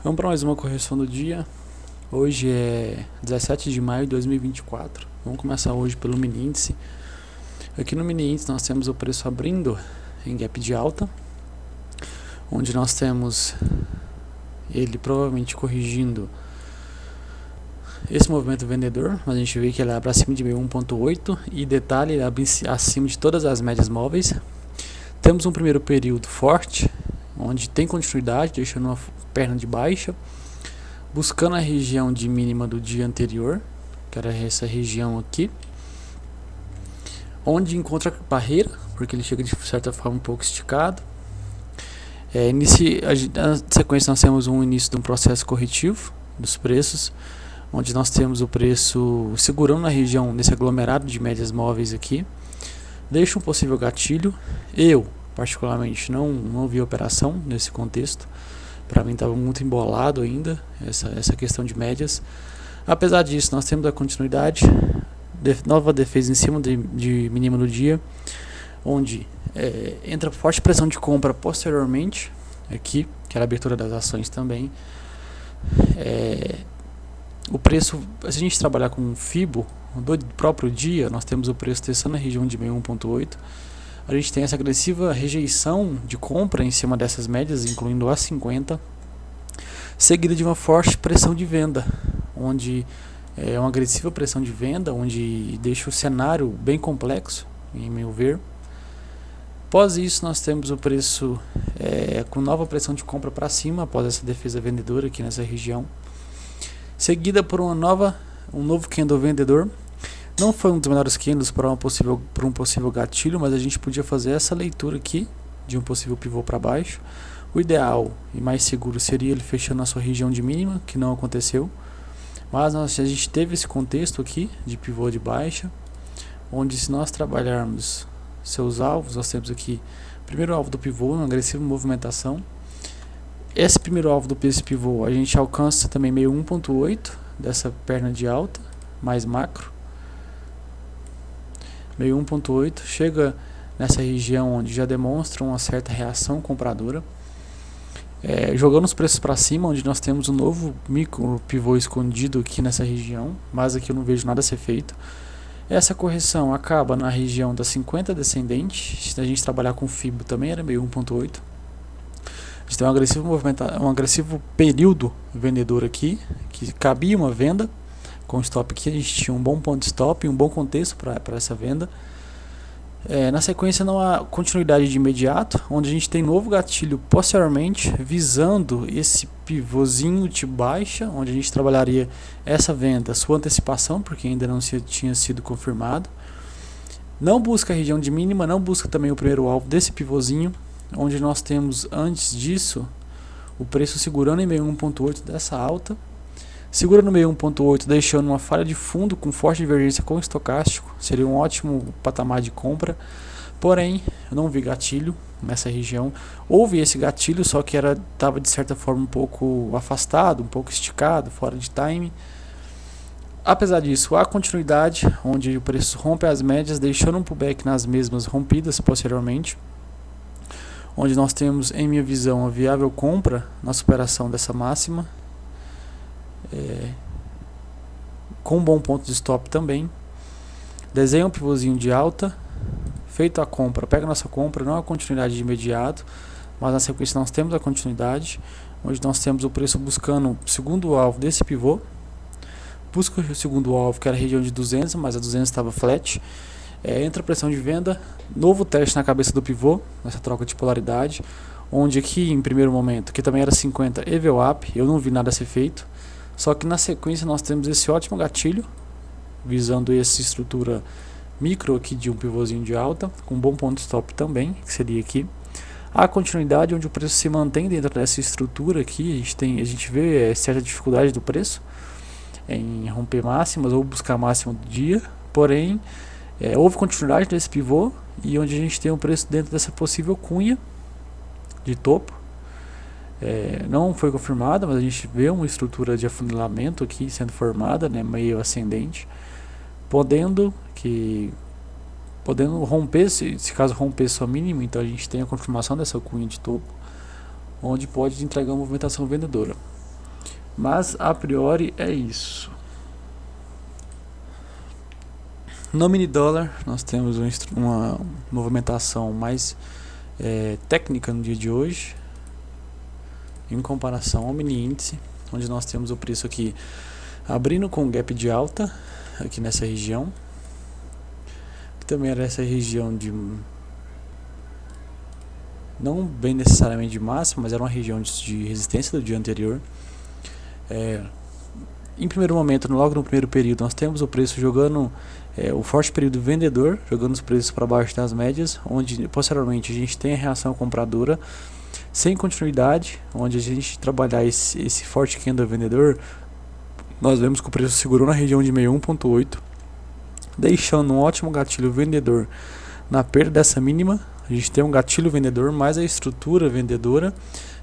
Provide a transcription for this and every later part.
Vamos para mais uma correção do dia. Hoje é 17 de maio de 2024. Vamos começar hoje pelo mini índice. Aqui no mini índice nós temos o preço abrindo em gap de alta, onde nós temos ele provavelmente corrigindo esse movimento vendedor, mas a gente vê que ele abre acima de 1.8 e detalhe, ele abre acima de todas as médias móveis. Temos um primeiro período forte, onde tem continuidade, deixando uma perna de baixa, buscando a região de mínima do dia anterior, que era essa região aqui, onde encontra a barreira, porque ele chega de certa forma um pouco esticado. Na sequência nós temos um início de um processo corretivo dos preços, onde nós temos o preço segurando na região nesse aglomerado de médias móveis aqui. Deixa um possível gatilho. Eu particularmente não vi operação nesse contexto. Para mim estava muito embolado ainda essa questão de médias. Apesar disso, nós temos a continuidade, nova defesa em cima de mínima do dia, onde entra forte pressão de compra posteriormente aqui, que era a abertura das ações também. O preço, se a gente trabalhar com o FIBO do próprio dia, nós temos o preço testando a região de 1.8. A gente tem essa agressiva rejeição de compra em cima dessas médias, incluindo a 50, seguida de uma forte pressão de venda, onde é uma agressiva pressão de venda, onde deixa o cenário bem complexo, em meu ver. Após isso, nós temos o preço com nova pressão de compra para cima, após essa defesa vendedora aqui nessa região, seguida por um novo candle vendedor. Não foi um dos melhores candles para um possível gatilho, mas a gente podia fazer essa leitura aqui de um possível pivô para baixo. O ideal e mais seguro seria ele fechando a sua região de mínima, que não aconteceu. Mas a gente teve esse contexto aqui de pivô de baixa, onde se nós trabalharmos seus alvos, nós temos aqui o primeiro alvo do pivô, uma agressiva movimentação. Esse primeiro alvo desse pivô a gente alcança também meio 1.8 dessa perna de alta, mais macro. Meio 1.8, chega nessa região onde já demonstra uma certa reação compradora, jogando os preços para cima, onde nós temos um novo micro pivô escondido aqui nessa região, mas aqui eu não vejo nada a ser feito. Essa correção acaba na região da 50 descendente. Se a gente trabalhar com FIBO também era meio 1.8. A gente tem um agressivo período vendedor aqui, que cabia uma venda com stop aqui. A gente tinha um bom ponto de stop e um bom contexto para essa venda. Na sequência não há continuidade de imediato, onde a gente tem novo gatilho posteriormente, visando esse pivôzinho de baixa, onde a gente trabalharia essa venda, sua antecipação, porque ainda não tinha sido confirmado. Não busca a região de mínima, não busca também o primeiro alvo desse pivôzinho, onde nós temos antes disso o preço segurando em meio 1.8 dessa alta, segura no meio 1.8, deixando uma falha de fundo com forte divergência com o estocástico. Seria um ótimo patamar de compra, porém eu não vi gatilho nessa região. Houve esse gatilho, só que estava de certa forma um pouco afastado, um pouco esticado, fora de time. Apesar disso, há continuidade, onde o preço rompe as médias, deixando um pullback nas mesmas rompidas posteriormente, onde nós temos, em minha visão, a viável compra na superação dessa máxima, com um bom ponto de stop também. Desenha um pivôzinho de alta, feito a compra, pega a nossa compra, não a continuidade de imediato, mas na sequência nós temos a continuidade, onde nós temos o preço buscando o segundo alvo desse pivô, busca o segundo alvo, que era a região de 200, mas a 200 estava flat. Entra a pressão de venda, novo teste na cabeça do pivô, nessa troca de polaridade, onde aqui em primeiro momento, que também era 50 e VWAP, eu não vi nada a ser feito, só que na sequência nós temos esse ótimo gatilho, visando essa estrutura micro aqui de um pivôzinho de alta, com um bom ponto de stop também, que seria aqui. A continuidade, onde o preço se mantém dentro dessa estrutura aqui, a gente vê certa dificuldade do preço em romper máximas ou buscar máxima do dia, porém houve continuidade desse pivô, e onde a gente tem um preço dentro dessa possível cunha de topo. Não foi confirmada, mas a gente vê uma estrutura de afunilamento aqui sendo formada, meio ascendente, podendo romper, se caso romper sua mínima, então a gente tem a confirmação dessa cunha de topo, onde pode entregar uma movimentação vendedora. Mas a priori é isso. No mini dólar nós temos uma movimentação mais técnica no dia de hoje, em comparação ao mini índice, onde nós temos o preço aqui abrindo com gap de alta aqui nessa região, que também era essa região de não bem necessariamente de máxima, mas era uma região de resistência do dia anterior. Em primeiro momento, logo no primeiro período, nós temos o preço jogando o forte período vendedor, jogando os preços para baixo das médias, onde posteriormente a gente tem a reação compradora sem continuidade, onde a gente trabalhar esse forte candle vendedor, nós vemos que o preço segurou na região de 61.8, deixando um ótimo gatilho vendedor na perda dessa mínima. A gente tem um gatilho vendedor mais a estrutura vendedora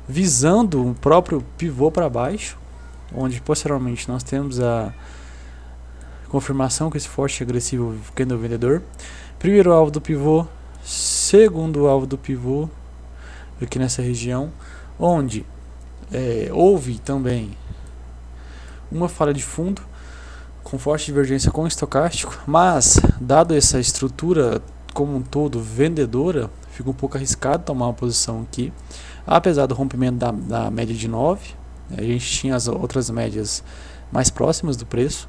visando o próprio pivô para baixo, onde posteriormente nós temos a confirmação com esse forte e agressivo candle vendedor. Primeiro alvo do pivô, segundo alvo do pivô aqui nessa região, onde houve também uma falha de fundo com forte divergência com o estocástico, mas dado essa estrutura como um todo vendedora, fica um pouco arriscado tomar uma posição aqui, apesar do rompimento da média de 9. A gente tinha as outras médias mais próximas do preço,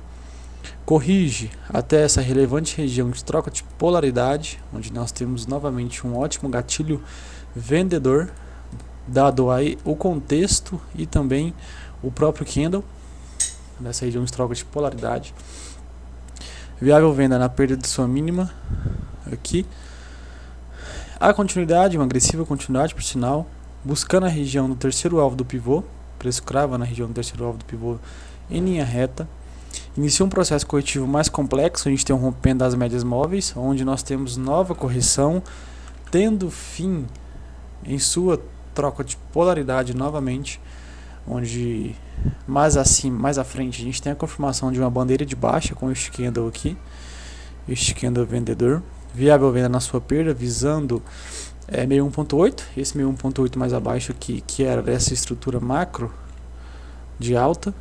corrige até essa relevante região de troca de polaridade, onde nós temos novamente um ótimo gatilho vendedor, dado aí o contexto e também o próprio candle nessa região de troca de polaridade. Viável venda na perda de sua mínima aqui. A continuidade, uma agressiva continuidade por sinal, buscando a região do terceiro alvo do pivô, preço crava na região do terceiro alvo do pivô em linha reta. Inicia um processo corretivo mais complexo, a gente tem um rompimento das médias móveis, onde nós temos nova correção, tendo fim em sua troca de polaridade novamente, onde mais acima, mais à frente, a gente tem a confirmação de uma bandeira de baixa com este candle aqui, este candle vendedor, viável venda na sua perda, visando 61.8, esse 61.8 mais abaixo aqui, que era essa estrutura macro de alta,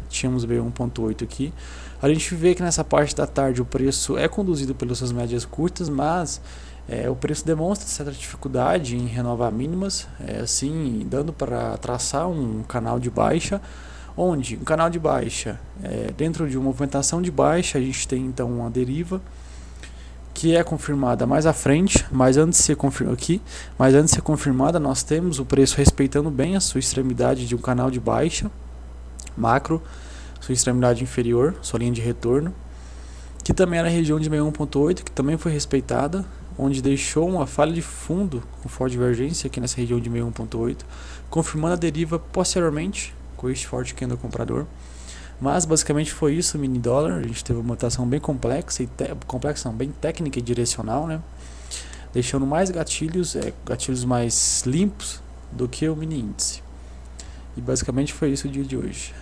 tínhamos 61.8 aqui. A gente vê que nessa parte da tarde o preço é conduzido pelas suas médias curtas, mas o preço demonstra certa dificuldade em renovar mínimas, assim, dando para traçar um canal de baixa, onde um canal de baixa, dentro de uma movimentação de baixa, a gente tem então uma deriva que é confirmada mais à frente, mas antes de ser confirmada, nós temos o preço respeitando bem a sua extremidade de um canal de baixa macro, sua extremidade inferior, sua linha de retorno, que também era a região de 61.8, que também foi respeitada, onde deixou uma falha de fundo com forte divergência aqui nessa região de 61.8, confirmando a deriva posteriormente com este forte candle comprador. Mas basicamente foi isso o mini dólar. A gente teve uma movimentação bem complexa bem técnica e direcional, né? Deixando mais gatilhos mais limpos do que o mini índice. E basicamente foi isso o dia de hoje.